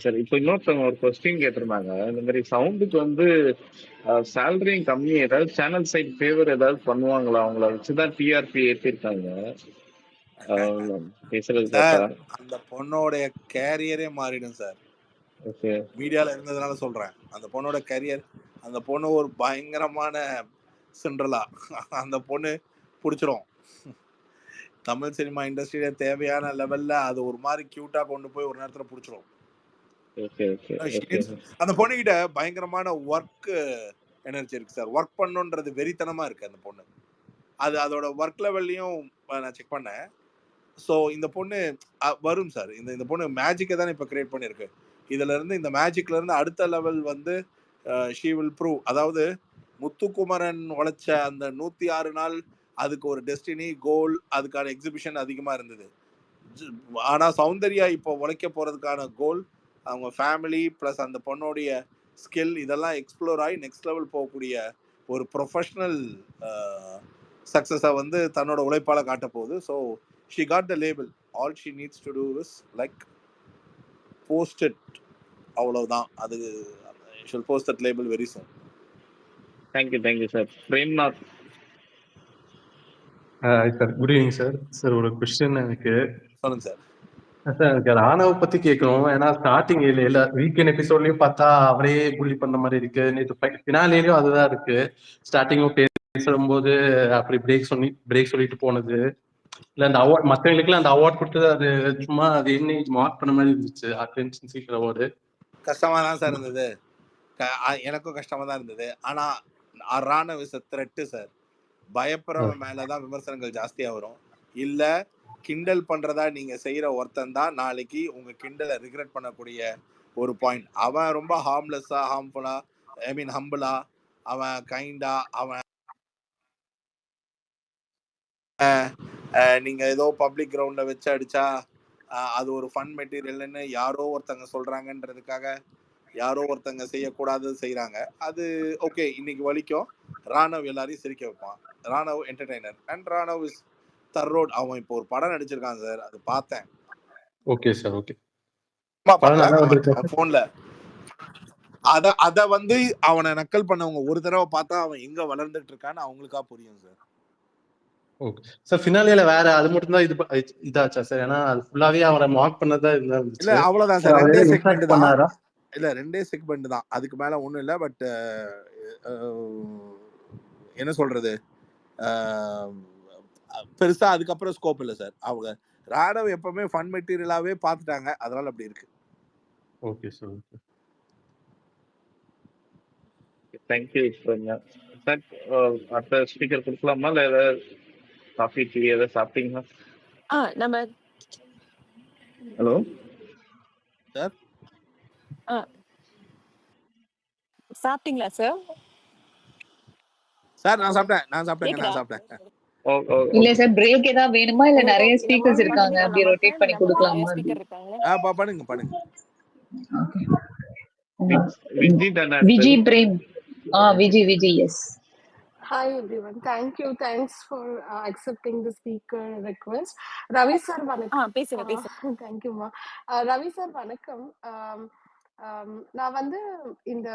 Sir இப்போ இன்னொருத்தவங்க ஒரு கொஸ்டின் கேட்டிருந்தாங்க. இந்த மாதிரி சவுண்டுக்கு வந்து சேலரியும் கம்மி, ஏதாவது சேனல் சைட் ஃபேவர் ஏதாவது பண்ணுவாங்களா? அவங்கள வச்சுதான் டிஆர்பி ஏற்றிருக்காங்க பேசுறது சார் பார்த்தா. அந்த பொண்ணோடைய கேரியரே மாறிடும் சார். ஓகே மீடியால இருந்ததுனால சொல்றேன். அந்த பொண்ணோட கேரியர், அந்த பொண்ணு ஒரு பயங்கரமான சிண்ட்ரலா. அந்த பொண்ணு பிடிச்சிரும். தமிழ் சினிமா இண்டஸ்ட்ரியில தேவையான லெவல்ல அது ஒரு மாதிரி கியூட்டா கொண்டு போய் ஒரு நேரத்துல பிடிச்சிரும். ஓகே ஓகே ஓகே அந்த பொண்ணுகிட்ட பயங்கரமான ஒர்க் எனர்ஜி இருக்கு சார். ஒர்க் பண்ணுன்றது வெறித்தனமா இருக்கு அந்த பொண்ணு. அது அதோட ஒர்க் லெவல்லையும் நான் செக் பண்ணேன். ஸோ இந்த பொண்ணு வரும் சார். இந்த பொண்ணு மேஜிக்கை தானே இப்போ கிரியேட் பண்ணியிருக்கு. இதுல இருந்து இந்த மேஜிக்ல இருந்து அடுத்த லெவல் வந்து ஷீ வில் ப்ரூவ். அதாவது முத்துக்குமரன் உழைச்ச அந்த 106 நாள் அதுக்கு ஒரு டெஸ்டினி கோல், அதுக்கான எக்ஸிபிஷன் அதிகமா இருந்தது. ஆனா சௌந்தர்யா இப்போ உழைக்க போறதுக்கான கோல் அவங்க ஃபேமிலி பிளஸ் அந்த பொண்ணுடைய ஸ்கில் இதெல்லாம் எக்ஸ்ப்ளோர் ஆகி நெக்ஸ்ட் லெவல் போகக்கூடிய ஒரு ப்ரொஃபஷனல் சக்ஸஸை வந்து தன்னோட உழைப்பால காட்ட போகுது. So she got the label. All she needs to do is like post it. அவ்வளவுதான். அது she'll post that label very soon. Thank you sir. Premnath sir good evening sir. Sir ஒரு கொஸ்டின் எனக்கு. சொல்லுங்க சார். சார் எனக்கு ராணவ பத்தி கேட்கணும். ஏன்னா ஸ்டார்டிங் எல்லா வீக்கெண்ட் எபிசோட்லயும் பார்த்தா அவரே புள்ளி பண்ண மாதிரி இருக்கு. நேற்று பினாலேயும் அதுதான் இருக்கு. ஸ்டார்டிங்கும் பேசும்போது அப்படி பிரேக் சொல்லிட்டு போனது இல்ல அந்த அவார்ட் மற்றவங்களுக்குலாம் அந்த அவார்ட் கொடுத்தது அது சும்மா அது என்ன மார்க் பண்ண மாதிரி இருந்துச்சு. அட்டென்ஷன் சீக்கிரம் அவார்டு கஷ்டமா தான் சார் இருந்தது. எனக்கும் கஷ்டமா தான் இருந்தது. ஆனா ராணவ் இஸ் த்ரெட் சார். பயப்படுறவன் மேலதான் விமர்சனங்கள் ஜாஸ்தியா வரும். இல்ல கிண்டல் பண்றதா நீங்க செய்யற ஒருத்தன் தான் நாளைக்கு உங்க கிண்டலை ரிக்ரெட் பண்ணக்கூடிய ஒரு பாயிண்ட். அவன் ரொம்ப ஹார்ம்லெஸ்ஸா, ஹார்ம்ஃபுல்லா, ஐ மீன் ஹம்பிளா, அவன் கைண்டா, அவன் நீங்க ஏதோ பப்ளிக் கிரவுண்ட்ல வச்சு அடிச்சா அது ஒரு ஃபன் மெட்டீரியல்னு யாரோ ஒருத்தங்க சொல்றாங்கன்றதுக்காக யாரோ ஒருத்தங்க செய்யக்கூடாது செய்யறாங்க. அது ஓகே, இன்னைக்கு வலிக்கும். ராணவ் எல்லாரையும் சிரிக்க வைப்பான். Ranav entertainer and Ranav is தர்ரோட். அவன் இப்போ ஒரு படம் நடிச்சிருக்கான் சார், அது பார்த்தேன். Okay sir. ஓகே போன்ல அத வந்து அவனை நக்கல் பண்ணவங்க ஒரு தடவை பார்த்தா அவன் எங்க வளர்ந்துட்டு இருக்கான்னு அவங்களுக்கா புரியும் சார். Okay sir. ஃபினாலேல வேற அது மட்டும் தான் இதாச்சா சார்? ஏன்னா அது ஃபுல்லாவே அவரை மார்க் பண்ணதா இருந்துச்சு. இல்ல அவ்வளவுதான் சார். ரெண்டே செக்மெண்ட் தான். இல்ல ரெண்டே செக்மெண்ட் தான், அதுக்கு மேல ஒண்ணும் இல்ல. பட் என்ன சொல்றது, பெருசா அதுக்கப்புறம் ஸ்கோப் இல்ல சார். அவங்க ராணவ் எப்பவுமே ஃபன் மெட்டீரியலாவே பார்த்துட்டாங்க, அதனால அப்படி இருக்கு. Okay sir. Thank you sir. அடுத்த ஸ்பீக்கர் கொடுக்கலாமா? இல்லை ஏதாவது காஃபி டீ ஏதாவது சாப்பிட்டீங்களா? நம்ம ஹலோ சார், சாப்பிட்டீங்களா சார்? சார் நான் சாப்பிட்டேன். இல்ல சார், பிரேக் ஏதாவது வேணுமா இல்ல நிறைய ஸ்பீக்கர்ஸ் இருக்காங்க அப்படி ரொட்டேட் பண்ணி கொடுக்கலாமா? பண்ணுங்க. Viji Prem. Viji yes. Hi everyone. Thanks for accepting the speaker request. Ravi sir vanakkam. பேசுங்க. Thank you ma. Ravi sir vanakkam. நான் வந்து இந்த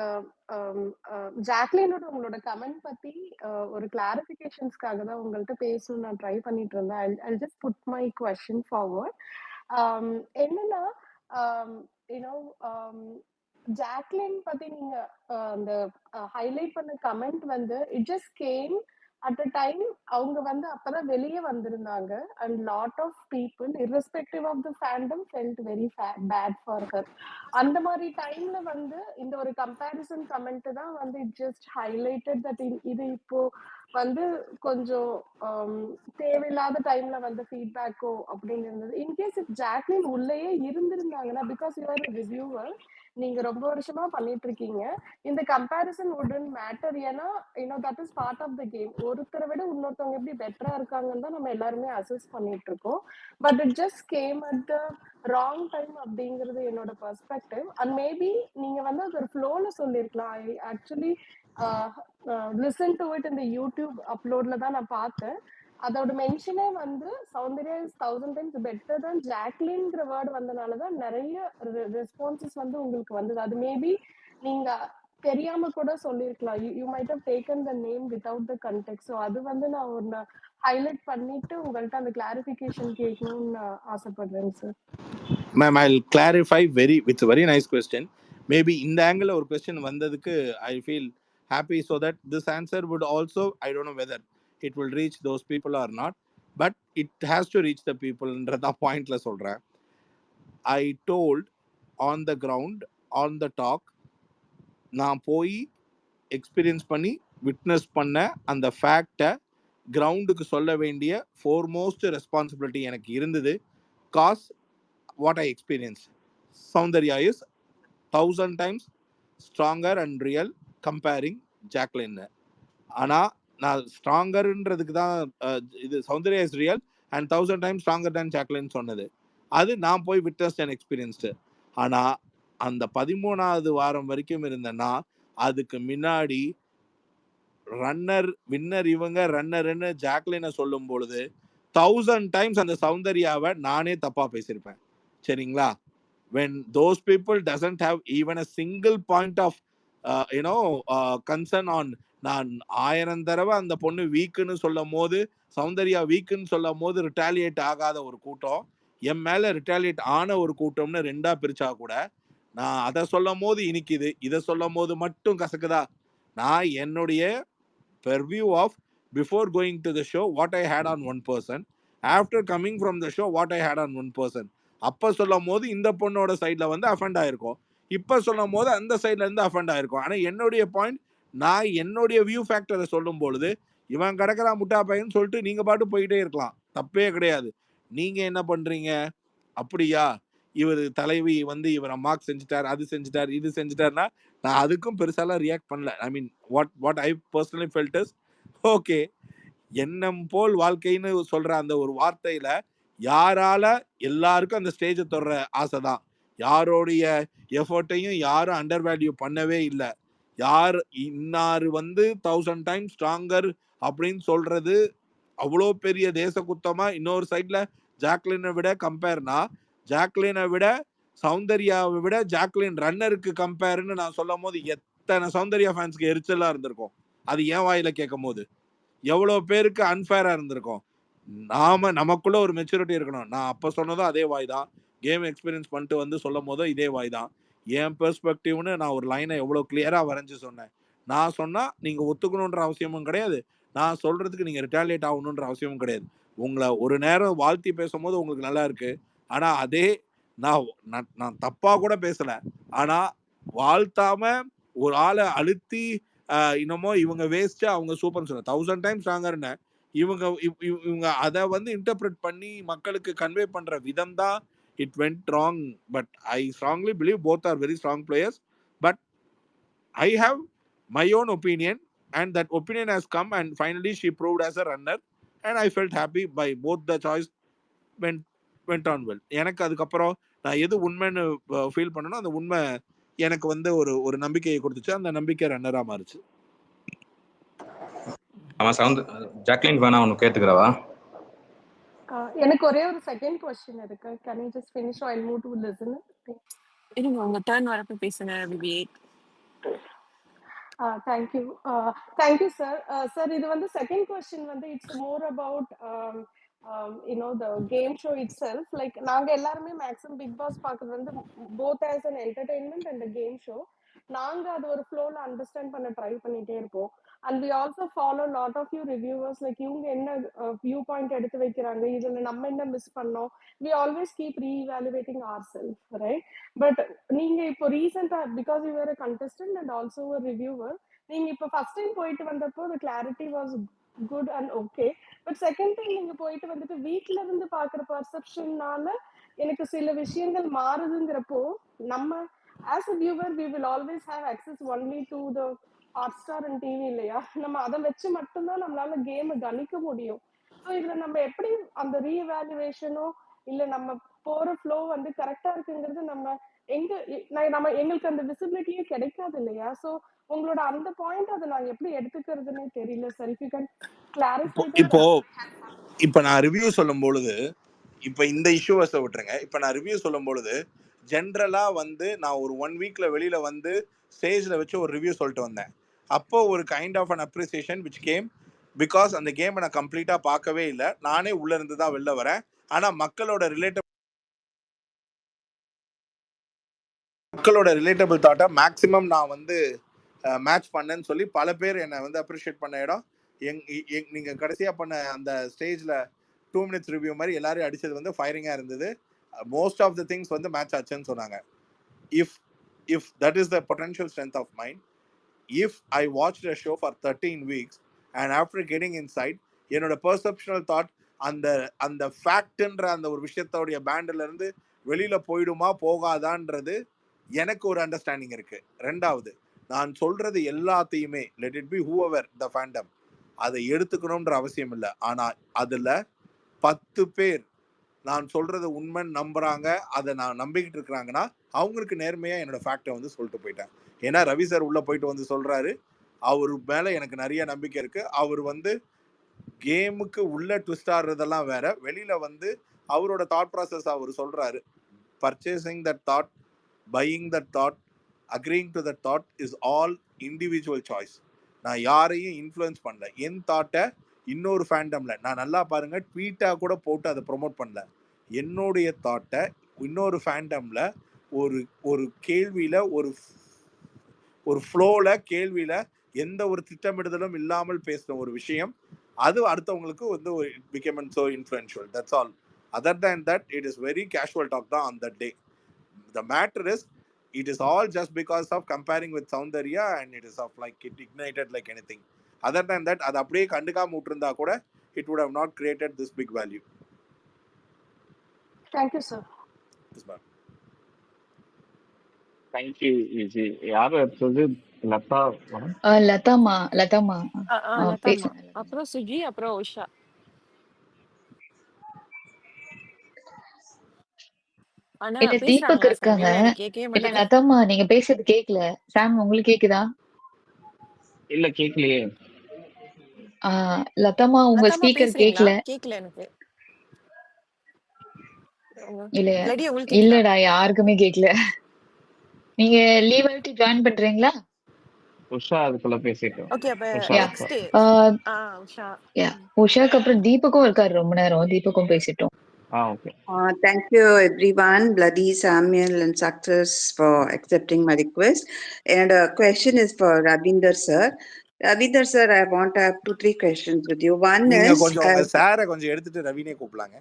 ஜாக்லினோட உங்களோட கமெண்ட் பத்தி ஒரு கிளாரிபிகேஷன்ஸ்க்காக தான் உங்கள்கிட்ட பேசணும்னு நான் ட்ரை பண்ணிட்டு இருந்தேன். I'll just put my question forward. என்னன்னா ஜாக்லின் பத்தி நீங்க அந்த ஹைலைட் பண்ண கமெண்ட் வந்து it just came at a time. அவங்க வந்து அப்பதான் வெளியே வந்திருந்தாங்க and lot of people irrespective of the fandom felt very bad for her. அந்த மாதிரி டைம்ல வந்து இந்த ஒரு கம்பேரிசன் கமெண்ட் தான் வந்து இட் ஜஸ்ட் ஹைலைட்டட் தட் இது இப்போ வந்து கொஞ்சம் தேவையில்லாத டைம்ல வந்து ஃபீட்பேக்கோ அப்படின்னு இருந்தது. இன்கேஸ் இப் ஜாக்லின் உள்ளேயே இருந்திருந்தாங்கன்னா, பிகாஸ் யூ ஆர் ரிவ்யூவர், நீங்க ரொம்ப வருஷமா பண்ணிட்டு இருக்கீங்க, இந்த கம்பேரிசன் வுடன்ட் மேட்டர். ஏன்னா that is part of the game. ஒருத்தரை விட இன்னொருத்தவங்க எப்படி பெட்டரா இருக்காங்கன்னு தான் நம்ம எல்லாருமே அசஸ் பண்ணிட்டு இருக்கோம். But it just came at the wrong time அப்படிங்கிறது என்னோட பெர்ஸ்பெக்டிவ். அண்ட் மேபி நீங்க வந்து அது ஒரு ஃப்ளோல சொல்லிருக்கலாம். I actually listen to it இந்த யூடியூப் அப்லோட்ல தான் நான் பார்த்தேன். அதோட மென்ஷனே வந்து Soundarya is 1000 times better than ஜாக்லின்ங்கிற வேர்ட் வந்தனால தான் நிறைய ரெஸ்பான்சஸ் வந்து உங்களுக்கு வந்தது. அது மேபி நீங்க தெரியாம கூட சொல்லிருக்கலாம். You might have taken the name without the context. So அது வந்து நான் ஒன்னு ஹைலைட் பண்ணிட்டு உங்கள்ட்ட அந்த கிளாரிஃபிகேஷன் கேட்கணும்னு ஆசைப்படுறேன் sir. Ma'am I clarify it's very nice question. Maybe இந்த ஆங்கிள் ஒரு கொஸ்டின் வந்ததுக்கு I feel happy so that this answer would also, I don't know whether it will reach those people or not, but it has to reach the people ன்றதா பாயிண்ட்ல சொல்றேன். I told on the ground, on the talk, நான் போய் experience பண்ணி witness பண்ண அந்த ஃபேக்டை கிரவுண்டுக்கு சொல்ல வேண்டிய ஃபோர்மோஸ்ட் ரெஸ்பான்சிபிலிட்டி எனக்கு இருந்தது. Cos what I experience, Soundarya is 1000 times stronger and real comparing Jacqueline. ஆனால் நான் ஸ்ட்ராங்கர்ன்றதுக்கு தான் இது Soundarya is real and 1000 times stronger than Jacqueline சொன்னது. அது நான் போய் விட்னஸ் அண்ட் எக்ஸ்பீரியன்ஸ்டு. ஆனால் அந்த 13வது வாரம் வரைக்கும் இருந்தேன்னா அதுக்கு முன்னாடி ரன்னர் வின்னர் இவங்க ரன்னர்ன்னு ஜாக்லினை சொல்லும் பொழுது 1000 times அந்த சௌந்தர்யாவை நானே தப்பா பேசியிருப்பேன். சரிங்களா? when those people doesn't have even a single point of concern on, நான் 1000 தடவை அந்த பொண்ணு வீக்குன்னு சொல்லும் போது சௌந்தர்யா வீக்குன்னு சொல்லும் போது ரிட்டாலியேட் ஆகாத ஒரு கூட்டம், என் மேல ரிட்டாலியேட் ஆன ஒரு கூட்டம்னு ரெண்டா பிரிச்சா கூட நான் அதை சொல்லும் போது இனிக்குது, இதை சொல்லும் போது மட்டும் கசக்குதா? நான் என்னுடைய purview of before going to the show what I had on one person, after coming from the show what I had on one person. அப்போ சொல்லும் போது இந்த பொண்ணோட சைடில் வந்து அஃபெண்ட் ஆயிருக்கும், இப்போ சொல்லும் போது அந்த சைட்ல இருந்து அஃபெண்ட் ஆயிருக்கும். ஆனால் என்னுடைய பாயிண்ட், நான் என்னுடைய வியூ ஃபேக்டரை சொல்லும் பொழுது இவன் கிடக்கிறா முட்டா பையன்னு சொல்லிட்டு நீங்கள் பாட்டு போயிட்டே இருக்கலாம், தப்பே கிடையாது. நீங்கள் என்ன பண்ணுறீங்க, அப்படியா இவர் தலைவி வந்து இவர் அம்மாக்கு செஞ்சுட்டார், அது செஞ்சுட்டார், இது செஞ்சுட்டார்னா நான் அதுக்கும் பெருசாலாம் ரியாக்ட் பண்ணல. I mean what I personally felt is okay, எண்ணம் போல் வாழ்க்கைன்னு சொல்ற அந்த ஒரு வார்த்தையில யாரால எல்லாருக்கும் அந்த ஸ்டேஜை தொடர ஆசை தான். யாரோடைய எஃபர்ட்டையும் யாரும் அண்டர் வேல்யூ பண்ணவே இல்லை. யார் இன்னாரு வந்து 1000 times ஸ்ட்ராங்கர் அப்படின்னு சொல்றது அவ்வளோ பெரிய தேச குத்தமா இன்னொரு சைட்ல ஜாக்லினை விட கம்பேர்னா, ஜாக்லினை விட சௌந்தர்யாவை விட ஜாக்லின் ரன்னருக்கு கம்பேர்னு நான் சொல்லும் போது எத்தனை சௌந்தர்யா ஃபேன்ஸ்க்கு எரிச்சலா இருந்திருக்கும். அது ஏன் வாயில கேட்கும் போது எவ்வளோ பேருக்கு அன்ஃபேரா இருந்திருக்கும். நமக்குள்ள ஒரு மெச்சூரிட்டி இருக்கணும். நான் அப்போ சொன்னதும் அதே வாய் தான், கேம் எக்ஸ்பீரியன்ஸ் பண்ணிட்டு வந்து சொல்லும் போதும் இதே வாய் தான். என் பெர்ஸ்பெக்டிவ்னு நான் ஒரு லைனை எவ்வளோ கிளியராக வரைஞ்சி சொன்னேன். நான் சொன்னால் நீங்கள் ஒத்துக்கணுன்ற அவசியமும் கிடையாது, நான் சொல்கிறதுக்கு நீங்கள் ரிட்டாலியேட் ஆகணுன்ற அவசியமும் கிடையாது. உங்களை ஒரு நேரம் வாழ்த்தி பேசும்போது உங்களுக்கு நல்லா இருக்கு, ஆனால் அதே நான் தப்பாக கூட பேசலை, ஆனால் வாழ்த்தாம ஒரு ஆளை அழுத்தி இன்னமோ இவங்க வேஸ்ட்டு அவங்க சூப்பர்னு சொன்ன 1000 times ஸ்ட்ராங்கர்னு இவங்க அதை வந்து இன்டர்பிரட் பண்ணி மக்களுக்கு கன்வே பண்ற விதம் தான் it went wrong. But I strongly believe both are very strong players, but I have my own opinion and that opinion has come and finally she proved as a runner and I felt happy by both the choice went on well. எனக்கு அதுக்கப்புறம் நான் எது உண்மைன்னு feel பண்ணணும், அந்த உண்மை எனக்கு வந்து ஒரு நம்பிக்கையை கொடுத்துச்சு, அந்த நம்பிக்கை ரன்னராக மாறுச்சு. ஜாக்லின் வேணா ஒன்னு கேட்டுக்கிறவா? எனக்கு ஒரே ஒரு செகண்ட் क्वेश्चन இருக்கு. Can you just finish or I'll move to listen? இருங்க, உங்க டர்ன் வரப்ப பேசுங்க Vivek. Thank you. Thank you, sir. Sir, இது வந்து second question வந்து it's more about the game show itself. Like நாங்க எல்லாருமே மேக்ஸிமம் பிக் பாஸ் பார்க்கிறது வந்து both as an entertainment and a game show. நாங்க அது ஒரு ஃப்ளோல அண்டர்ஸ்டாண்ட் பண்ண ட்ரை பண்ணிட்டே இருப்போம். And we also follow lot of you reviewers, like இவங்க என்ன வியூ பாயிண்ட் எடுத்து வைக்கிறாங்க, இதுல நம்ம என்ன மிஸ் பண்ணோம். We always keep re-evaluating ourselves, right? But நீங்க இப்போ ரீசெண்டா, because you were a contestant and also a reviewer, நீங்க இப்போ ஃபர்ஸ்ட் டைம் போயிட்டு வந்தப்போ the clarity was good and okay, but second time நீங்க போயிட்டு வந்துட்டு வீட்ல இருந்து பாக்குற பர்செப்ஷன்னால எனக்கு சில விஷயங்கள் மாறுதுங்கிறப்போ, நம்ம as a viewer we will always have access only to the Hotstar and TV இல்லையா, நம்ம அதை வச்சு மட்டும்தான் நம்மளால கேம் கணிக்க முடியும். ஸோ இதுல நம்ம எப்படி அந்த ரீஎவாலுவேஷனோ இல்ல நம்ம போற ஃப்ளோ வந்து கரெக்டா இருக்குங்கிறது நம்ம எங்களுக்கு அந்த விசிபிலிட்டியே கிடைக்காது இல்லையா. ஸோ உங்களோட அந்த பாயிண்ட் அதை நான் எப்படி எடுத்துக்கிறதுன்னு தெரியல sir. If you can clarified இப்போ இப்போ நான் ரிவ்யூ சொல்லும் பொழுது இப்போ இந்த இஷ்யூஸை விட்டுருங்க. இப்போ நான் ரிவ்யூ சொல்லும் பொழுது ஜென்ரலா வந்து நான் ஒரு 1 வீக்ல வெளியில வந்து ஸ்டேஜ்ல வச்சு ஒரு ரிவ்யூ சொல்லிட்டு வந்தேன். அப்போ ஒரு kind of an appreciation which came because அந்த கேமை நான் கம்ப்ளீட்டா பார்க்கவே இல்லை. நானே உள்ள இருந்து தான் வெளில வரேன். ஆனா மக்களோட ரிலேட்டபிள் தாட்டை மேக்சிமம் நான் வந்து மேட்ச் பண்ணேன்னு சொல்லி பல பேர் என்னை வந்து அப்ரிஷியேட் பண்ண இடம் நீங்க கடைசியா பண்ண அந்த ஸ்டேஜ்ல 2 minutes ரிவ்யூ மாதிரி எல்லாரும் அடிச்சது வந்து ஃபயரிங்கா இருந்தது. மோஸ்ட் ஆஃப் த திங்ஸ் வந்து மேட்ச் ஆச்சுன்னு சொன்னாங்க. If that is the potential strength of mind, if I watch a show for 13 weeks and after getting inside என்னோட பெர்செப்ஷனல் தாட் அந்த அந்த ஃபேக்ட்ன்ற அந்த ஒரு விஷயத்தோடைய பேண்டில் இருந்து வெளியில போயிடுமா போகாதான்றது எனக்கு ஒரு அண்டர்ஸ்டாண்டிங் இருக்கு. ரெண்டாவது, நான் சொல்றது எல்லாத்தையுமே let it be whoever the Phantom அதை எடுத்துக்கணும்ன்ற அவசியம் இல்லை. ஆனா அதுல 10 பேர் நான் சொல்றது உண்மைன்னு நம்புறாங்க, அதை நான் நம்பிக்கிட்டு இருக்கிறாங்கன்னா அவங்களுக்கு நேர்மையா என்னோட ஃபேக்டை வந்து சொல்லிட்டு போயிட்டேன். ஏன்னா ரவி சார் உள்ள போயிட்டு வந்து சொல்றாரு, அவரு மேல எனக்கு நிறைய நம்பிக்கை இருக்கு. அவர் வந்து கேமுக்கு உள்ள ட்விஸ்ட் ஆடுறதெல்லாம் வேற, வெளியில வந்து அவரோட தாட் ப்ராசஸ் அவர் சொல்றாரு. Purchasing that thought, buying that thought, agreeing to that thought is all individual choice. நான் யாரையும் இன்ஃப்ளூயன்ஸ் பண்ணல. என் தாட்டை இன்னொரு ஃபேண்டம்ல நான் நல்லா பாருங்க ட்வீட்டா கூட போட்டு அதை ப்ரொமோட் பண்ணல. என்னுடைய தாட்டை இன்னொரு ஃபேண்டம்ல ஒரு ஒரு கேள்வியில ஒரு ஃப்ளோல கேள்வியில எந்த ஒரு திட்டமிடுதலும் இல்லாமல் பேசின ஒரு விஷயம், அது அடுத்தவங்களுக்கு வந்து it became so influential. That's all. Other than that, it is very casual talk தான் on that day. The matter is, it is all just because of comparing with Soundarya and it is of like it ignited like anything. Other than that, அது அப்படியே கண்டுக்காம விட்டுருந்தா கூட it would have not created this big value. Thank you, sir. Yes, ma'am. Thank you Viji. யாரும் அடுத்தது? லதா. லதாமா லதாமா, பேசுங்க. அப்புறம் சுஜி, அப்புறம் உஷா. ஆனா இல்ல தீபக் பேசுறாங்களா இருக்காங்க. சமயம் எனக்கு கேட்கவே இல்ல மாட்டேங்குது. லதாமா நீங்க பேசுறது கேக்கல. சாம் உங்களுக்கு கேக்குதா? இல்ல கேட்கலையே. லதாமா உங்க லதாமா ஸ்பீக்கர் பேசுறீங்களா? கேக்கல. கேட்கல எனக்கு. இல்ல இல்லாட்டி உங்களுக்கு கேக்குதா? இல்லடா யாருக்குமே கேக்கல. நீங்க லீவ் ஆயிட்டு ஜாயின் பண்றீங்களா? உஷா அதுக்குள்ள பேசிட்டோம். ஓகே, அப்ப உஷா நெக்ஸ்ட் உஷா. உஷாக்கு அப்புறம் தீபக்கும் இருக்காரு ரொம்ப நேரம். தீபக்கும் பேசிட்டோம். Okay. Thank you everyone, Bloody, Samuel and Success for accepting my request. And a question is for Ravinder sir. Ravinder sir, I want to have 2-3 questions with you. One நீங்க is கொஞ்சம் உங்க சாரை கொஞ்சம் எடுத்துட்டு ரவினே கூப்பிடலாங்க.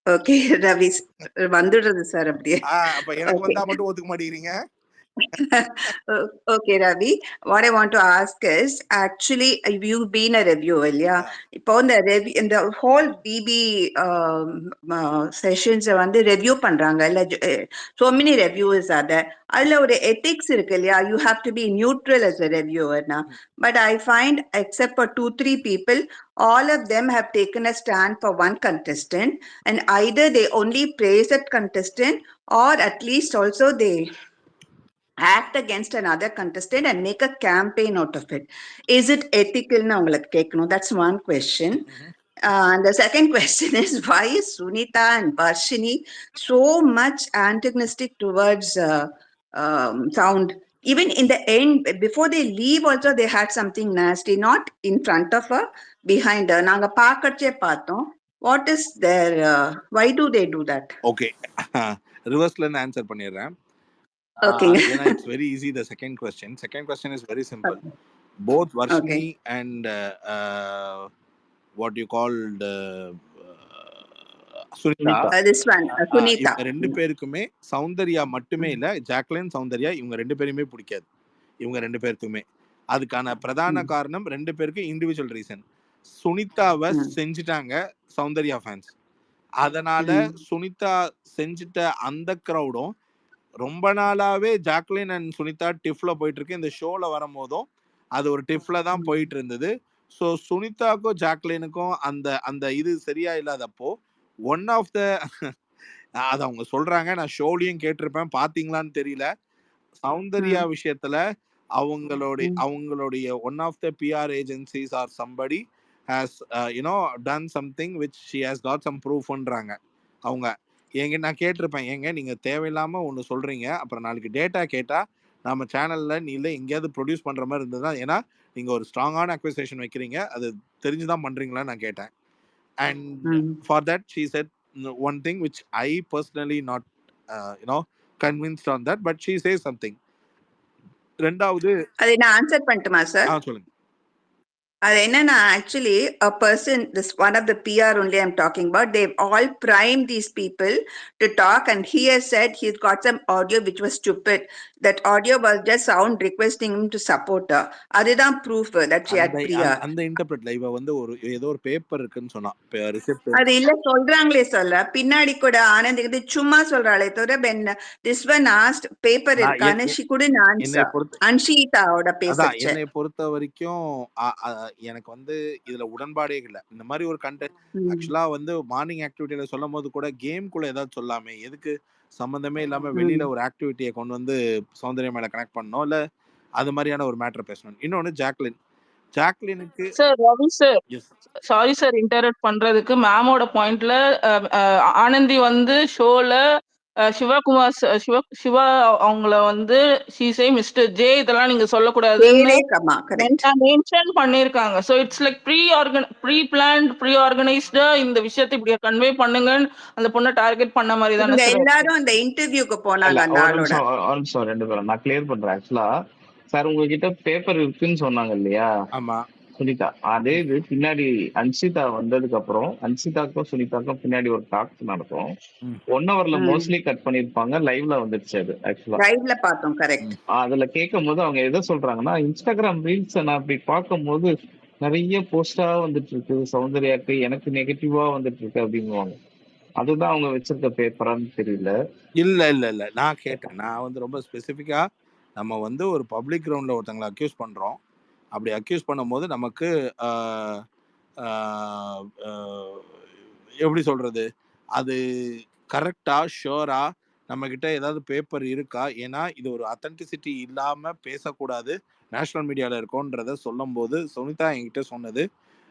okay, Ravi வந்துடுறது sir அப்படியே. அப்ப எனக்கு வந்தா மட்டும் ஒத்துக்க மாட்டேங்கிறீங்க. Okay, Ravi. What I want to ask is, actually, you've been a reviewer, yeah? Upon the whole BB sessions, review பண்றாங்க. So many reviewers are there. அதுல ஒரு ethics இருக்கு இல்லையா? You have to be neutral as a reviewer now. But I find, except for 2-3 people, all of them have taken a stand for one contestant, and either they only praise that contestant, or at least also they act against another contestant and make a campaign out of it. Is it ethical? That's one question. And the second question is, why is Sunita and Varshini so much antagonistic towards Sound? Even in the end, before they leave also, they had something nasty, not in front of her, behind her. Naanga paakatche paathom. What is their, why do they do that? Okay. Reverse ல answer பண்ணிடுறேன். Okay. ஏன்னா it's very easy. The second question is very simple. Both Varshini and what you called Sunita, This one, Sunita. இவங்க ரெண்டு பேருக்குமே சௌந்தர்யா மட்டுமே இல்ல, Jacqueline, Soundarya இவங்க ரெண்டு பேருமே பிடிக்காது. இவங்க ரெண்டு பேருக்குமே அதுக்கான பிரதான காரணம் ரெண்டு பேருக்கு இண்டிவிஜுவல் ரீசன். சுனிதாவை செஞ்சுட்டாங்க சௌந்தர்யா ஃபேன்ஸ். அதனால சுனிதா செஞ்சுட்ட அந்த கிரௌடும் ரொம்ப நாளாவே ஜாக்லின் அண்ட் சுனிதா டிஃப்ல போயிட்டு இருக்கு. இந்த ஷோல வரும்போதும் அது ஒரு டிஃப்ல தான் போயிட்டு இருந்தது. ஸோ சுனிதாக்கும் ஜாக்லினுக்கும் அந்த அந்த இது சரியா இல்லாதப்போ ஒன் ஆஃப் த அது அவங்க சொல்றாங்க, நான் ஷோலையும் கேட்டிருப்பேன், பாத்தீங்களான்னு தெரியல, சௌந்தர்யா விஷயத்துல அவங்களுடைய one of the PR agencies or somebody has done something which she has got some ப்ரூஃப்ன்றாங்க அவங்க. நான் கேட்டிருப்பேன், ஏங்க நீங்கள் தேவையில்லாமல் ஒன்று சொல்கிறீங்க, அப்புறம் நாளைக்கு டேட்டா கேட்டால் நம்ம சேனலில் நீ இல்லை எங்கேயாவது ப்ரொடியூஸ் பண்ணுற மாதிரி இருந்தது தான், ஏன்னா நீங்கள் ஒரு ஸ்ட்ராங்கான அக்வசேஷன் வைக்கிறீங்க, அது தெரிஞ்சு தான் பண்ணுறீங்களான்னு நான் கேட்டேன். And for that she said one thing which I personally not convinced on that, but she says something. ரெண்டாவது அதை நான் ஆன்சர் பண்ணட்டுமா சார்? சொல்லுங்க. அது என்னன்னா, actually a person, this one of the PR only I'm talking about, they've all primed these people to talk, and he has said he's got some audio which was stupid. That audio was just sound requesting him to support her. அதுதான் proof that she had PR. அந்த இன்டர்பிரட்ல இவ வந்து ஒரு ஏதோ ஒரு paper இருக்குன்னு சொன்னா, receipt. அது இல்ல சொல்றாங்களே சொல்ல, பின்னாடி கூட ஆனந்த் கிட்ட சும்மா சொல்றாளே தவிர, when this one asked paper இருக்கான்னு, she couldn't answer. அன்ஷிதாவோட பேசுச்சு. என்னை பொறுத்த வரைக்கும் எனக்கு வந்து இதுல உடன்பாடே இல்லை. இந்த மாதிரி ஒரு கண்டென்ட் ஆக்சுவலா வந்து மார்னிங் ஆக்டிவிட்டியில சொல்லும் போது கூட கேம்குள்ள ஏதாவது சொல்லாமே, எதுக்கு சம்பந்தமே இல்லாம வெளியில ஒரு ஆக்டிவிட்டியை கொண்டு வந்து சௌந்தர்யா மேல கனெக்ட் பண்ணணும், இல்ல அது மாதிரியான ஒரு மேட்டர் பேசணும். இன்னொன்னு ஜாக்லினுக்கு sir, Ravi sir, sorry sir interrupt பண்றதுக்கு. மேமோட பாயிண்ட்ல ஆனந்தி வந்து ஷோல சிவகுமார் சிவா அவங்கள வந்து ஷீசே மிஸ்டர் ஜே இதெல்லாம் நீங்க சொல்லக்கூடாதுன்னு மென்ஷன் பண்ணிருக்காங்க. So it's like preplanned, ப்ரீ ஆர்கனைஸ்டா இந்த விஷயத்தை இப்படி கன்வே பண்ணுங்கன்னு அந்த பொண்ணை டார்கெட் பண்ண மாதிரி தானே எல்லாரும் அந்த இன்டர்வியூக்கு போனாங்க. ரெண்டு பேரும் நான் கிளியர் பண்றேன். ஆக்சுவலா சார் உங்ககிட்ட பேப்பர் இருக்குன்னு சொன்னாங்க இல்லையா? ஆமா சுனிதா. அதே இது பின்னாடி அன்சிதா வந்ததுக்கு அப்புறம் அன்சிதாக்கும் சுனிதாக்கும் பின்னாடி ஒரு டாக் நடக்கும். 1 hourல மோஸ்ட்லி கட் பண்ணிருப்பாங்க. லைவ்ல வந்துருச்சு அது. ஆக்சுவலா லைவ்ல பார்த்தோம். கரெக்ட். அதுல கேட்கும் போது அவங்க எதை சொல்றாங்கன்னா, இன்ஸ்டாகிராம் ரீல்ஸ் நான் அப்படி பார்க்கும் போது நிறைய போஸ்டா வந்துட்டு இருக்கு சௌந்தர்யாக்கு, எனக்கு நெகட்டிவா வந்துட்டு இருக்கு அப்படிங்குவாங்க. அதுதான் அவங்க வச்சிருக்க பேப்பரான்னு தெரியல. இல்ல நான் கேட்டேன். நான் வந்து ரொம்ப ஸ்பெசிஃபிக்கா, நம்ம வந்து ஒரு பப்ளிக் கிரவுண்ட்ல ஒருத்தங்களை அக்யூஸ் பண்றோம். அப்படி அக்யூஸ் பண்ணும்போது நமக்கு எப்படி சொல்றது, அது கரெக்டா ஷுவரா நம்ம கிட்ட ஏதாவது பேப்பர் இருக்கா? ஏன்னா இது ஒரு அத்தன்டிசிட்டி இல்லாம பேசக்கூடாது, நேஷனல் மீடியால இருக்கோன்றத சொல்லும் போது சுனிதா என்கிட்ட சொன்னது,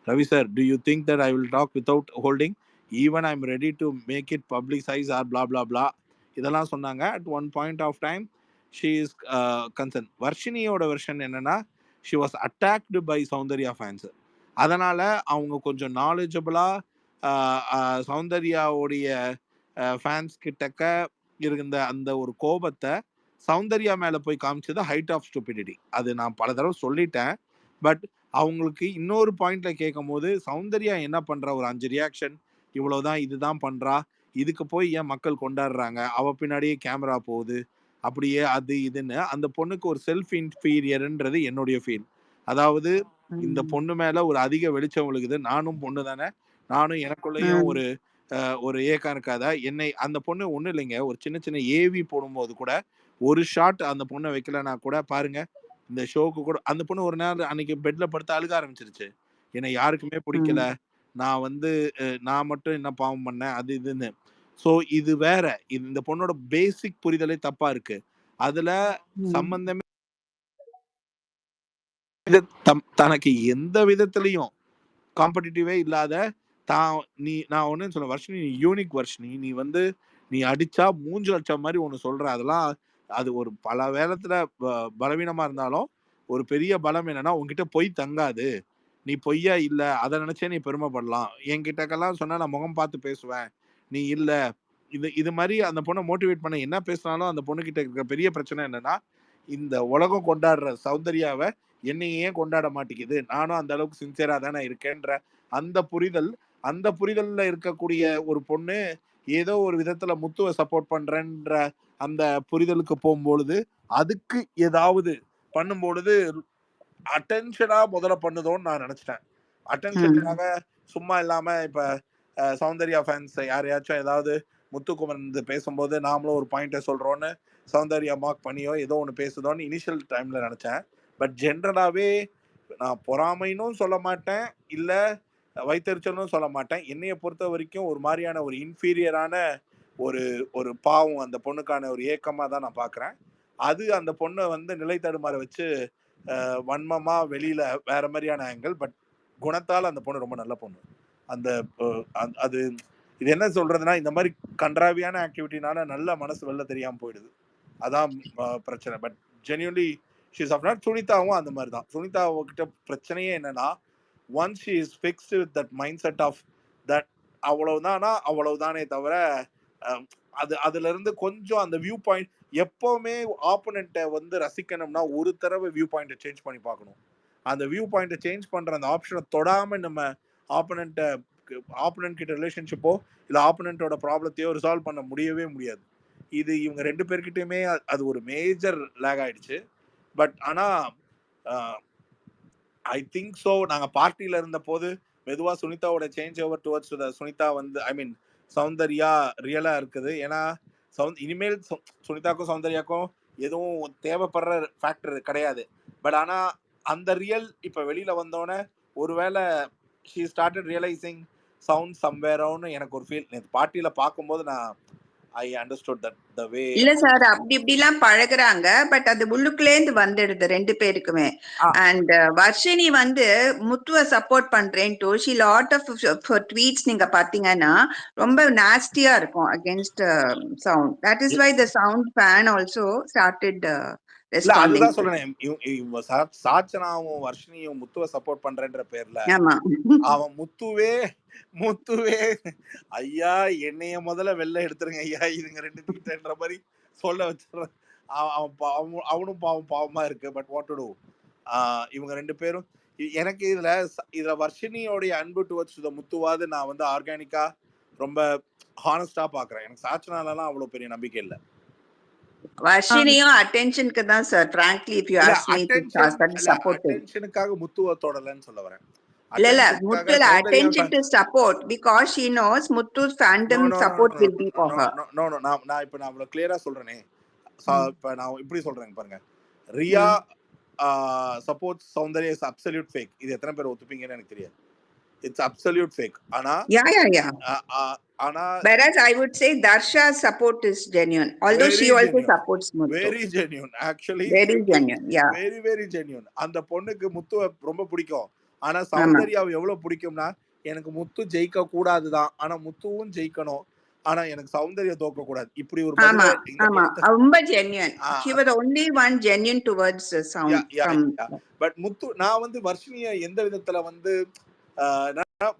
Ravi sir, do you think that I will talk without holding, even I am ready to make it publicise or blah blah blah இதெல்லாம் சொன்னாங்க. At one point of time she is concern. வர்ஷினியோட version என்னன்னா, she was attacked by Soundarya fans. அதனால அவங்க கொஞ்சம் நாலேஜபிளா சௌந்தர்யாவுடைய fans கிட்டக்க இருந்த அந்த ஒரு கோபத்தை சௌந்தர்யா மேல போய் காமிச்சது ஹைட் ஆஃப் ஸ்டூபிடிட்டி. அது நான் பல தடவை சொல்லிட்டேன். பட் அவங்களுக்கு இன்னொரு பாயிண்ட்ல கேட்கும் போது சௌந்தர்யா என்ன பண்றா, ஒரு 5 ரியாக்ஷன் இவ்வளவுதான், இதுதான் பண்றா, இதுக்கு போய் ஏன் மக்கள் கொண்டாடுறாங்க, அவ பின்னாடியே கேமரா போகுது, அப்படியே அது இதுன்னு அந்த பொண்ணுக்கு ஒரு செல்ஃப் இன்ஃபீரியர்ன்றது என்னுடைய ஃபீல். அதாவது இந்த பொண்ணு மேல ஒரு அதிக வெளிச்சம் விழுகுது, நானும் பொண்ணு தானே, நானும் எனக்குள்ளேயும் ஒரு ஏக்கம் இருக்காதா, என்னை அந்த பொண்ணு ஒண்ணும் இல்லைங்க, ஒரு சின்ன ஏவி போடும்போது கூட ஒரு ஷாட் அந்த பொண்ணை வைக்கலன்னா கூட பாருங்க, இந்த ஷோக்கு கூட அந்த பொண்ணு ஒரு நேரம் அன்னைக்கு பெட்ல படுத்து அழுக ஆரம்பிச்சிருச்சு, என்னை யாருக்குமே பிடிக்கல, நான் வந்து நான் மட்டும் என்ன பாவம் பண்ணேன் அது இதுன்னு. ஸோ இது வேற, இந்த பொண்ணோட பேசிக் புரிதலே தப்பா இருக்கு. அதுல சம்பந்தமே தனக்கு எந்த விதத்திலையும் காம்படிட்டிவே இல்லாத நான் ஒன்னு சொல்ல, வர்ஷினி நீ யூனிக் வர்ஷினி, நீ வந்து நீ அடிச்சா 3 லட்சம் மாதிரி ஒண்ணு சொல்ற, அதெல்லாம் அது ஒரு பல வேளத்துல பலவீனமா இருந்தாலும் ஒரு பெரிய பலம் என்னன்னா, உங்ககிட்ட பொய் தங்காது, நீ பொய்யா இல்ல, அதை நினைச்சே நீ பெருமைப்படலாம். என்கிட்டக்கெல்லாம் சொன்னா நான் முகம் பார்த்து பேசுவேன், நீ இல்ல இது மாதிரி அந்த பொண்ணை மோட்டிவேட் பண்ண என்ன பேசினாலும் அந்த பொண்ணு கிட்ட இருக்கிற பெரிய பிரச்சனை என்னன்னா, இந்த உலகம் கொண்டாடுற சௌந்தர்யாவை என்னையே கொண்டாட மாட்டேங்குது, நானும் அந்த அளவுக்கு சின்சியரா தானே இருக்கேன்ற அந்த புரிதல்ல இருக்கக்கூடிய ஒரு பொண்ணு ஏதோ ஒரு விதத்துல முத்துவை சப்போர்ட் பண்றேன்ற அந்த புரிதலுக்கு போகும்பொழுது, அதுக்கு ஏதாவது பண்ணும்பொழுது அட்டென்ஷனா முதல்ல பண்ணுதோன்னு நான் நினைச்சிட்டேன். அட்டென்ஷனுக்காக சும்மா இல்லாம இப்ப சௌந்தர்யா ஃபேன்ஸ் யாரையாச்சும் ஏதாவது முத்துக்குமரன் பேசும்போது நாமளும் ஒரு பாயிண்ட்டை சொல்றோன்னு சௌந்தர்யா மார்க் பண்ணியோ ஏதோ ஒன்று பேசுதோன்னு இனிஷியல் டைம்ல நினைச்சேன். பட் ஜென்ரலாவே நான் பொறாமைன்னு சொல்ல மாட்டேன், இல்ல வைத்தறிச்சலும் சொல்ல மாட்டேன். என்னைய பொறுத்த வரைக்கும் ஒரு மாதிரியான ஒரு இன்ஃபீரியரான ஒரு பாவம் அந்த பொண்ணுக்கான ஒரு ஏக்கமா தான் நான் பாக்குறேன். அது அந்த பொண்ணை வந்து நிலை தடுமாற வச்சு வன்மமா வெளியில வேற மாதிரியான ஆங்கிள். பட் குணத்தால் அந்த பொண்ணு ரொம்ப நல்ல பொண்ணு. அந்த அது இது என்ன சொல்றதுன்னா, இந்த மாதிரி கன்றாவியான ஆக்டிவிட்டினால நல்ல மனசு வெளில தெரியாம போயிடுது. அதான் பிரச்சனை. But genuinely she's of not. சுனிதாவும் அந்த மாதிரி தான். சுனிதா கிட்ட பிரச்சனையே என்னன்னா, once she is fixed with that mindset of that அவ்வளவுதானா அவ்வளவுதானே தவிர அதுல இருந்து கொஞ்சம் அந்த வியூ பாயிண்ட் எப்பவுமே ஆப்போனண்ட்டை வந்து ரசிக்கணும்னா ஒரு தடவை வியூ பாயிண்ட்டை சேஞ்ச் பண்ணி பார்க்கணும். அந்த வியூ பாயிண்ட்டை சேஞ்ச் பண்ற அந்த ஆப்ஷனை தொடாம நம்ம ஆப்போனண்ட் கிட்ட ரிலேஷன்ஷிப்போ இல்ல ஆப்போனண்டோட ப்ராப்ளத்தையோ ரிசால்வ் பண்ண முடியவே முடியாது. இது இவங்க 2 பேர்கிட்டயுமே அது ஒரு மேஜர் லேக் ஆயிடுச்சு. பட் ஆனா ஐ திங்க் ஸோ நாங்க பார்ட்டியில இருந்த போது மெதுவா சுனிதாவோட சேஞ்ச் ஓவர் டுவர்ட்ஸ் சுனிதா வந்து ஐ மீன் சௌந்தர்யா ரியலா இருக்குது. ஏன்னா இனிமேல் சுனிதாக்கும் சௌந்தர்யாக்கும் எதுவும் தேவைப்படுற ஃபேக்டர் கிடையாது. பட் ஆனா அந்த ரியல் இப்ப வெளியில வந்தோடனே ஒருவேளை she started realizing sound somewhere on எனக்கு ஒரு ஃபீல் நேத்து பார்ட்டியில பார்க்கும்போது நான் I understood that the way. இல்ல சார், அப்படி இப்படிலாம் பழகுறாங்க. பட் அது உள்ளுக்குள்ளேந்து வந்துடுது 2 பேருக்குமே. அண்ட் வர்ஷினி வந்து முத்துவ support பண்றேன்ட்டு she lot of tweets நீங்க பாத்தீங்கன்னா ரொம்ப நாஸ்டியா இருக்கும் against sound. That is why the sound fan also started responding. அதுதான் சொல்றேன், சாச்சனாவும் வர்ஷினியும் முத்துவ சப்போர்ட் பண்றேன்ற பேர்ல அவன் முத்துவே ஐயா என்னைய முதல்ல வெளில எடுத்துருங்க ஐயா இதுங்க 2 கிட்டன்ற மாதிரி சொல்ல வச்சிடறான். அவனும் பாவமா இருக்கு. பட் வாட் டு டு, இவங்க 2 பேரும் எனக்கு இதுல வர்ஷினியோடைய அன்பு டுவர்ட்ஸ் முத்துவாது நான் வந்து ஆர்கானிக்கா ரொம்ப ஹானஸ்டா பாக்குறேன். எனக்கு சாச்சனாலாம் அவ்வளவு பெரிய நம்பிக்கை இல்லை. வர்ஷினியும் அட்டென்ஷனுக்கு தான் sir. frankly if you ask me to support அட்டென்ஷனுக்காக முத்துவ தொடலன்னு சொல்ல வரேன். இல்ல முத்துல attention to support because she knows Muthu's fandom support will be for her. No நான் இப்ப நான் அவ்வளவு கிளியரா சொல்றேனே. இப்ப நான் இப்படி சொல்றேன் பாருங்க, Riya support Soundarya is absolute fake. இது எத்தனை பேர் ஒத்துப்பீங்கன்னு எனக்கு தெரியாது. It's absolute fake. ஆனா ஆனா whereas I would say Darsha's support is genuine, although she also supports Muthu. Very genuine actually. Very genuine, yeah. Very genuine. அந்த பொண்ணுக்கு முத்துவை ரொம்ப பிடிக்கும். ஆனா சௌந்தர்யாவை எவ்வளவு பிடிக்கும்னா, எனக்கு முத்து ஜெயிக்க கூடாதுதான், ஆனா முத்துவும் ஜெயிக்கணும், ஆனா எனக்கு சௌந்தர்யா தோக்க கூடாது. இப்படி ஒரு ரொம்ப genuine. She was the only one genuine towards sound. But Muthu நான் வந்து வர்ஷினிய எந்த விதத்துல வந்து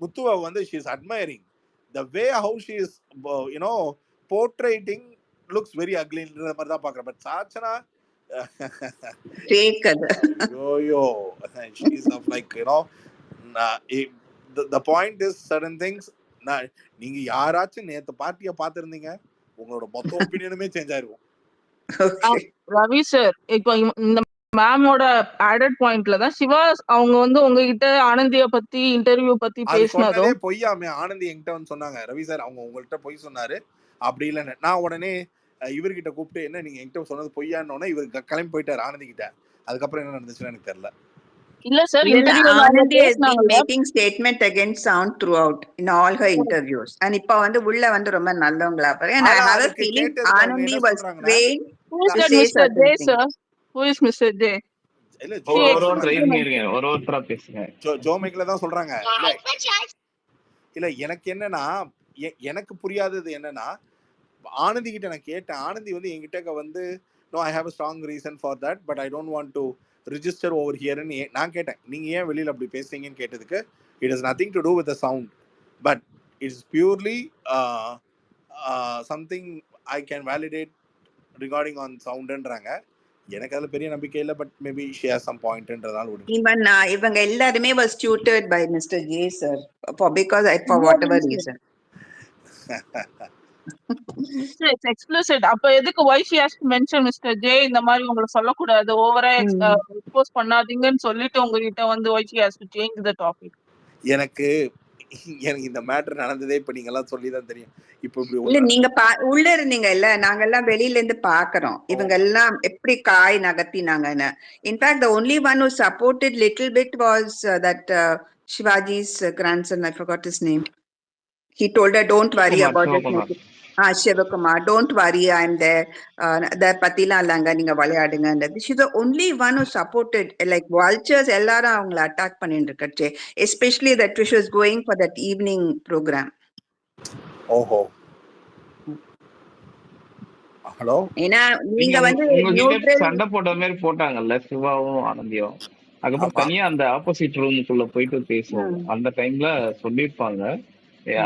முத்துவை வந்து she is admiring the way how she is portraying looks very ugly ன்ற மாதிரி தான் பாக்குறேன். பட் சாச்சனா fake அது yo she is of like the point is certain things. நீங்க யாராச்சும் நேத்து பார்ட்டியை பார்த்திருந்தீங்க, உங்களோட மொத்த ஒப்பீனியனுமே சேஞ்ச் ஆயிருக்கும். ரவி சார், இப்போ இந்த மேமோட ஆடட் பாயிண்ட்ல தான் சிவா அவங்க வந்து உங்ககிட்ட ஆனந்திய பத்தி இன்டர்வியூ பத்தி பேசினதும் பொய்யாமே. ஆனந்தி என்கிட்ட வந்து சொன்னாங்க, ரவி சார் அவங்க உங்கள்கிட்ட பொய் சொன்னாரு அப்படி இல்லைன்னு. நான் உடனே இவர்கிட்ட கூப்பிட்டு என்ன நீங்க என்கிட்ட சொன்னது பொய்யான்னு இவர் கிளம்பி போயிட்டாரு ஆனந்தி கிட்ட. அதுக்கப்புறம் என்ன நடந்துச்சுன்னு எனக்கு தெரியல. இல்ல சார், Anandhi has been making statement against sound throughout in all her interviews. and இப்ப வந்து உள்ள வந்து ரொம்ப நல்லவங்களா பாரு. and I have a feeling Anandi was trained to say certain things. Who is Mr. J? இல்ல ஒருத்தரா பேசுங்க. ஜோமைக்ல தான் சொல்றாங்க. இல்ல எனக்கு என்னன்னா, எனக்கு புரியாதது என்னன்னா, ஆனந்தி கிட்ட நான் கேட்டேன். ஆனந்தி வந்து என்கிட்ட வந்து no I have a strong reason for that but I don't want to register over here ன்னு நான் கேட்டேன். நீங்க ஏன் வெளியில அப்படி பேசுறீங்கன்னு கேட்டதுக்கு it has nothing to do with the sound but it's purely something I can validate regarding on sound ன்றாங்க. எனக்கு அதுல பெரிய நம்பிக்கை இல்ல. But maybe she has some point ன்றதால விடுங்க. even இவங்க எல்லாருமே was tutored by Mr. J sir for whatever reason. It's explicit. அப்ப எதுக்கு why she has to mention Mr. J இந்த மாதிரி உங்களை சொல்லக்கூடாது, ஓவரா எக்ஸ்போஸ் பண்ணாதீங்கன்னு சொல்லிட்டு உங்ககிட்ட வந்து why she has to change the topic. எனக்கு இந்த மேட்டர் நடந்ததே இப்ப நீங்க எல்லாம் சொல்லிதான் தெரியும். இப்ப இல்ல நீங்க உள்ள இருந்தீங்க இல்ல, நாங்க எல்லாம் வெளியில இருந்து பாக்குறோம் இவங்க எல்லாம் எப்படி காய் நகர்த்தினாங்கன்னு. In fact the only one who supported little bit was that Shivaji's grandson, I forgot his name. He told her don't worry about it. Sivakumar, don't worry, I am there, அதை பத்திலாம் இல்லைங்க, நீங்க விளையாடுங்கன்றது. She the only one who supported, like vultures எல்லாரும் அவங்கள attack பண்ணிட்டு இருக்கச்சு, especially that she was going for that evening programme. ஓஹோ, ஹலோ. ஏன்னா நீங்க வந்து உங்ககிட்ட நியூட்ரல். சண்டை போட்ட மாதிரி போட்டாங்கல்ல சிவாவும் ஆனந்தியும், அதுக்கப்புறம் ஆமா. தனியா அந்த ஆப்போசிட் ரூமுக்குள்ள போயிட்டு பேசுவாங்க. அந்த டைம்ல சொல்லியிருப்பாங்க,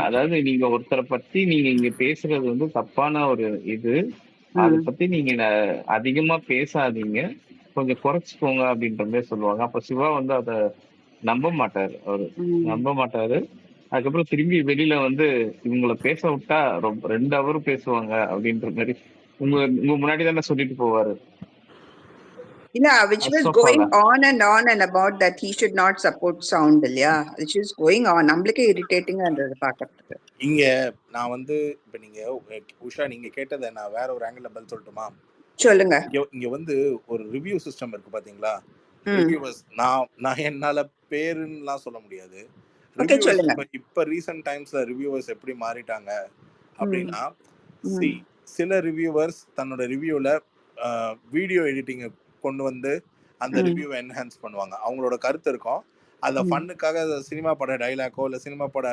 அதாவது நீங்க ஒருத்தரை பத்தி நீங்க இங்க பேசுறது வந்து தப்பான ஒரு இது, அதை பத்தி நீங்க அதிகமா பேசாதீங்க, கொஞ்சம் குறைச்சிக்கோங்க அப்படின்ற மாதிரி சொல்லுவாங்க. அப்ப சிவா வந்து அத நம்ப மாட்டாரு, அவரு நம்ப மாட்டாரு. அதுக்கப்புறம் திரும்பி வெளியில வந்து இவங்களை பேச விட்டா ரொம்ப 2 hour பேசுவாங்க அப்படின்ற மாதிரி உங்க உங்க முன்னாடி தானே சொல்லிட்டு போவாரு. இல்ல, which was going on and about that he should not support sound இல்லையா, which is going on. நம்மளுக்கே இரிட்டேட்டிங்கா இருந்தது பாக்கிறதுக்கு. இங்க நான் வந்து இப்ப நீங்க உஷா நீங்க கேட்டதை நான் வேற ஒரு ஆங்கிள் பதில் சொல்லட்டுமா? சொல்லுங்க. இங்க வந்து ஒரு ரிவ்யூ சிஸ்டம் இருக்கு பாத்தீங்களா? ரிவ்யூவர்ஸ், நான் என்னால பேருன்னுலாம் சொல்ல முடியாது. இப்ப ரீசன்ட் டைம்ஸ்ல ரிவ்யூவர்ஸ் எப்படி மாறிட்டாங்க அப்படின்னா, சில ரிவ்யூவர்ஸ் தன்னோட ரிவ்யூல வீடியோ எடிட்டிங் கொண்டு வந்து அந்த ரிவ்யூவை என்ஹான்ஸ் பண்ணுவாங்க. அவங்களோட கருத்து இருக்கும், அதுல ஃபன்னுக்காக சினிமா பட டைலாக்கோ இல்ல சினிமா பட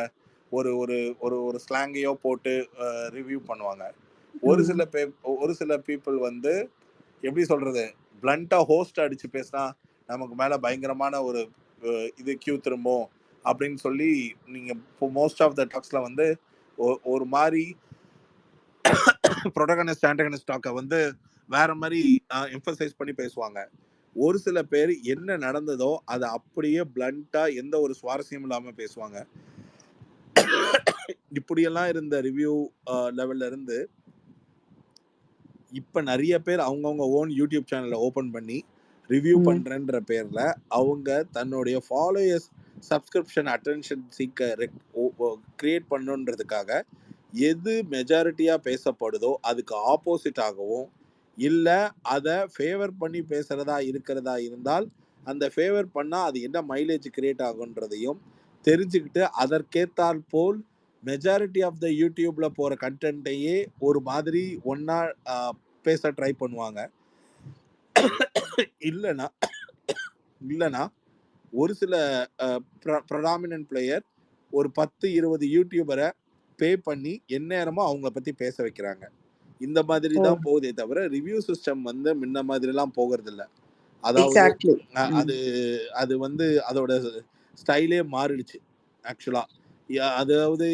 ஒரு ஒரு ஒரு ஒரு ஸ்லாங்கையோ போட்டு ரிவ்யூ பண்ணுவாங்க. ஒரு சில பீப்புள் வந்து எப்படி சொல்றது, பிளண்டா ஹோஸ்ட் அடிச்சு பேசினா நமக்கு மேல பயங்கரமான ஒரு இது கியூ திரும்பும் அப்படின்னு சொல்லி நீங்க மோஸ்ட் ஆஃப் த டாக்ஸ்ல வந்து ஒரு மாதிரி ப்ரோட்டகனிஸ்ட் ஆன்டகனிஸ்ட் டாக்கை வந்து வேற மாதிரி எம்பசைஸ் பண்ணி பேசுவாங்க. ஒரு சில பேர் என்ன நடந்ததோ அதை அப்படியே பிளண்டா எந்த ஒரு சுவாரஸ்யம் இல்லாம பேசுவாங்க. இப்படியெல்லாம் இருந்த ரிவ்யூ லெவல்ல இருந்து இப்ப நிறைய பேர் அவங்கவுங்க ஓன் யூடியூப் சேனலை ஓபன் பண்ணி ரிவ்யூ பண்றேன்ற பேர்ல அவங்க தன்னுடைய ஃபாலோயர்ஸ் சப்ஸ்கிரிப்ஷன் அட்டென்ஷன் சீக்க கிரியேட் பண்ணுன்றதுக்காக எது மெஜாரிட்டியா பேசப்படுதோ அதுக்கு ஆப்போசிட்டாகவும் இல்ல அதை ஃபேவர் பண்ணி பேசுறதா இருக்கிறதா இருந்தால் அந்த ஃபேவர் பண்ணா அது என்ன மைலேஜ் கிரியேட் ஆகுன்றதையும் தெரிஞ்சுக்கிட்டு அதற்கேத்தால் போல் மெஜாரிட்டி ஆஃப் த யூடியூப்ல போற கண்டென்ட்டையே ஒரு மாதிரி ஒன்னா பேச ட்ரை பண்ணுவாங்க. இல்லைன்னா ஒரு சில ப்ரடாமினன்ட் பிளேயர் ஒரு 10-20 யூடியூபரை பே பண்ணி எந்நேரமும் அவங்கள பத்தி பேச வைக்கிறாங்க. இந்த மாதிரி தான் போகுதே தவிர ரிவ்யூ சிஸ்டம் வந்து முன்ன மாதிரி எல்லாம் போகிறது இல்லை. அதாவது அது வந்து அதோட ஸ்டைலே மாறிடுச்சு ஆக்சுவலா. அதாவது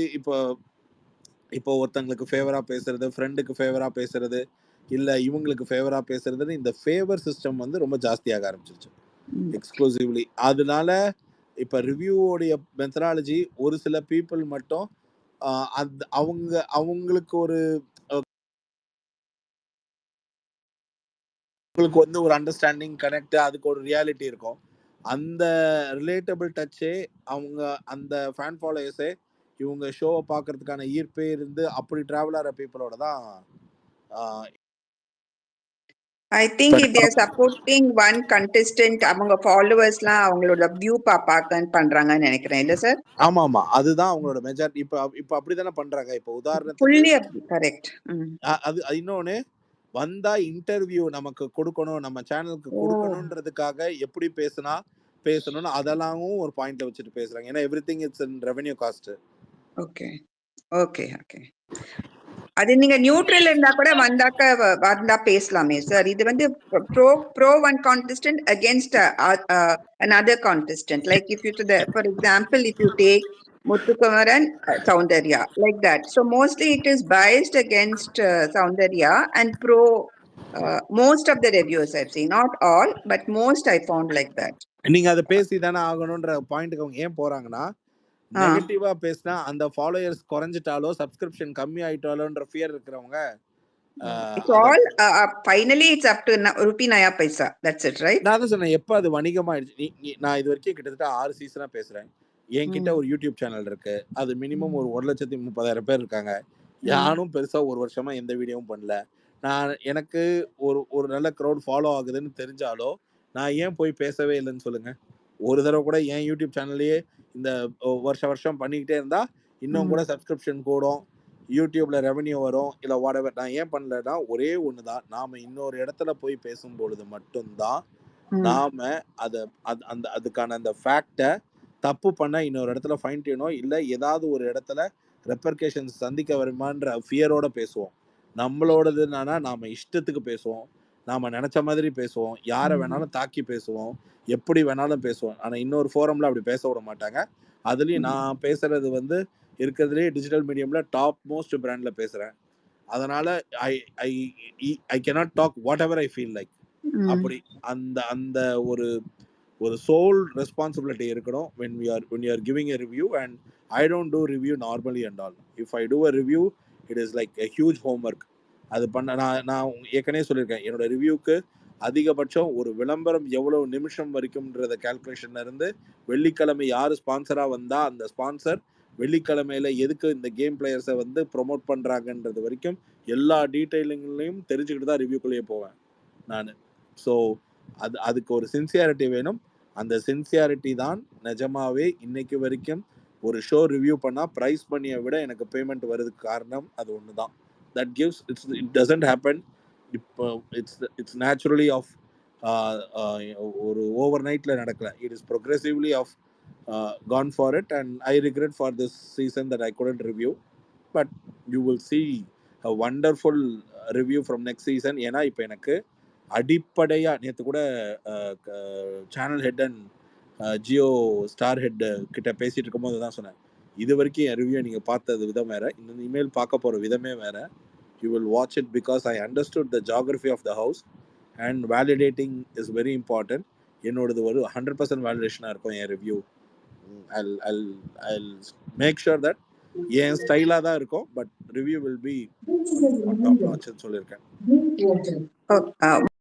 இப்போ ஒருத்தங்களுக்கு ஃபேவரா பேசுறது, ஃப்ரெண்டுக்கு ஃபேவரா பேசுறது, இல்ல இவங்களுக்கு ஃபேவரா பேசுறதுன்னு இந்த ஃபேவர் சிஸ்டம் வந்து ரொம்ப ஜாஸ்தியாக ஆரம்பிச்சிருச்சு எக்ஸ்க்ளூசிவ்லி. அதனால இப்ப ரிவ்யூவோடைய மெத்தடாலஜி ஒரு சில பீப்புள் மட்டும் அவங்களுக்கு வந்து ஒரு அண்டர்ஸ்டாண்டிங் கனெக்ட், அதுக்கு ஒரு ரியாலிட்டி இருக்கும். அந்த ரிலேட்டபிள் டச்சே அவங்க அந்த ஃபேன் ஃபாலோயர்ஸே இவங்க ஷோவை பார்க்கறதுக்கான ஈர்ப்பே இருந்து அப்படி டிராவல் ஆகிற பீப்புளோட தான். I think if they are supporting one contestant, அவங்க ஃபாலோவர்ஸ்லாம் அவங்களோட வியூ பாப்பாங்கன்னு பண்றாங்கன்னு நினைக்கிறேன், இல்ல சார்? ஆமா, அதுதான் அவங்களோட மெஜாரிட்டி. இப்ப அப்படிதானே பண்றாங்க. இப்ப உதாரணத்துக்கு fully கரெக்ட். அது இன்னொன்னு வந்தா இன்டர்வியூ நமக்கு கொடுக்கணும், நம்ம சேனலுக்கு கொடுக்கணும்ன்றதுக்காக எப்படி பேசணும்னு அதெல்லாமும் ஒரு பாயிண்ட்ல வச்சுட்டு பேசுறாங்க. ஏன்னா everything it's in revenue cost. Okay. அது நீங்க நியூட்ரல் இருந்தா கூட வந்தா பேசலாமே சார். இது வந்து bro one contestant against another contestant, like if you for example if you take Muthukumaran, Soundarya, like that. So mostly it is biased against Soundarya and pro most of the reviewers I've seen, not all but most I found like that. நீங்க அதை பேசி தானே ஆகணும்ன்ற பாயிண்ட்க்கு அவங்க ஏன் போறாங்கன்னா, நெகட்டிவா பேசினா அந்த ஃபாலோயர்ஸ் குறைஞ்சிட்டாலோ சப்ஸ்கிரிப்ஷன் கம்மி ஆயிட்டாலோன்ற ஃபியர் இருக்கிறவங்க it's all finally it's up to rupee naya paisa, that's it, right? நான் தான் சொன்னேன், எப்ப அது வணிகமாயிடுச்சு. நான் இது வரைக்கும் கிட்டத்தட்ட 6 சீசனா பேசுறேன். என்கிட்ட ஒரு யூடியூப் சேனல் இருக்கு, அது மினிமம் ஒரு 1,30,000 பேர் இருக்காங்க. யாரும் பெருசா ஒரு வருஷமா எந்த வீடியோவும் பண்ணல. எனக்கு ஒரு நல்ல க்ரௌட் ஃபாலோ ஆகுதுன்னு தெரிஞ்சாலோ நான் ஏன் போய் பேசவே இல்லைன்னு சொல்லுங்க. ஒரு தடவை கூட என் யூடியூப் சேனல்லையே இந்த வருஷம் பண்ணிக்கிட்டே இருந்தா இன்னும் கூட சப்ஸ்கிரிப்ஷன் கூடும், யூடியூப்ல ரெவன்யூ வரும் இல்லை whatever. நான் ஏன் பண்ணலன்னா ஒரே ஒன்று தான், நாம் இன்னொரு இடத்துல போய் பேசும்பொழுது மட்டும்தான் நாம அதை அதுக்கான அந்த ஃபேக்டை தப்பு பண்ண இன்னொரு இடத்துல ஃபைன் டியூனோ இல்லை ஏதாவது ஒரு இடத்துல ரெப்பர்கேஷன்ஸ் சந்திக்க வருமான்ற ஃபியரோட பேசுவோம். நம்மளோடது என்னன்னா நாம் இஷ்டத்துக்கு பேசுவோம், நாம் நினச்ச மாதிரி பேசுவோம், யாரை வேணாலும் தாக்கி பேசுவோம், எப்படி வேணாலும் பேசுவோம். ஆனால் இன்னொரு ஃபோரமில் அப்படி பேச விட மாட்டாங்க. அதுலேயும் நான் பேசுறது வந்து இருக்கிறதுலே டிஜிட்டல் மீடியமில் டாப் மோஸ்ட் பிராண்டில் பேசுகிறேன். அதனால் I I I cannot talk whatever I feel like. அப்படி அந்த அந்த ஒரு ஒரு சோல் ரெஸ்பான்சிபிலிட்டி இருக்கணும் when you are giving a review. And I don't do review normally and all. If I do a review, it is like a huge homework. அது பண்ண நான் ஏற்கனவே சொல்லியிருக்கேன், என்னோட ரிவ்யூக்கு அதிகபட்சம் ஒரு விளம்பரம் எவ்வளோ நிமிஷம் வரைக்கும்ன்றத கேல்குலேஷன்ல இருந்து வெள்ளிக்கிழமை யார் ஸ்பான்சராக வந்தால் அந்த ஸ்பான்சர் வெள்ளிக்கிழமையில எதுக்கு இந்த கேம் பிளேயர்ஸை வந்து ப்ரொமோட் பண்ணுறாங்கன்றது வரைக்கும் எல்லா டீட்டெயிலிங்லையும் தெரிஞ்சுக்கிட்டு தான் ரிவ்யூக்குள்ளேயே போவேன் நான். ஸோ அதுக்கு ஒரு சின்சியாரிட்டி வேணும். அந்த சின்சியாரிட்டி தான் நிஜமாவே இன்னைக்கு வரைக்கும் ஒரு ஷோ ரிவ்யூ பண்ணால் ப்ரைஸ் பண்ணியை விட எனக்கு பேமெண்ட் வருதுக்கு காரணம் அது ஒன்று தான். That gives it doesn't happen. இப்போ இட்ஸ் நேச்சுரலி ஆஃப் ஒரு ஓவர் நைட்டில் நடக்கல. It is progressively of gone for it. And I regret for this season that I couldn't review, but you will see a wonderful review from next season. ஏன்னா இப்போ எனக்கு அடிப்படையாக நேற்று கூட channel head and Jio star head கிட்ட பேசிகிட்டு இருக்கும்போது தான் சொன்னேன், இது வரைக்கும் என் ரிவ்யூ நீங்கள் பார்த்தது விதம் வேறு, இந்த இமெயில் பார்க்க போகிற விதமே வேறு. You will watch it because I understood the geography of the house and validating is very important. என்னோடது ஒரு 100% வேலிடேஷனாக இருக்கும் என் review. I'll make sure that என் ஸ்டைலாக தான் இருக்கும், but review will be top நாட்ச்னு சொல்லியிருக்கேன்.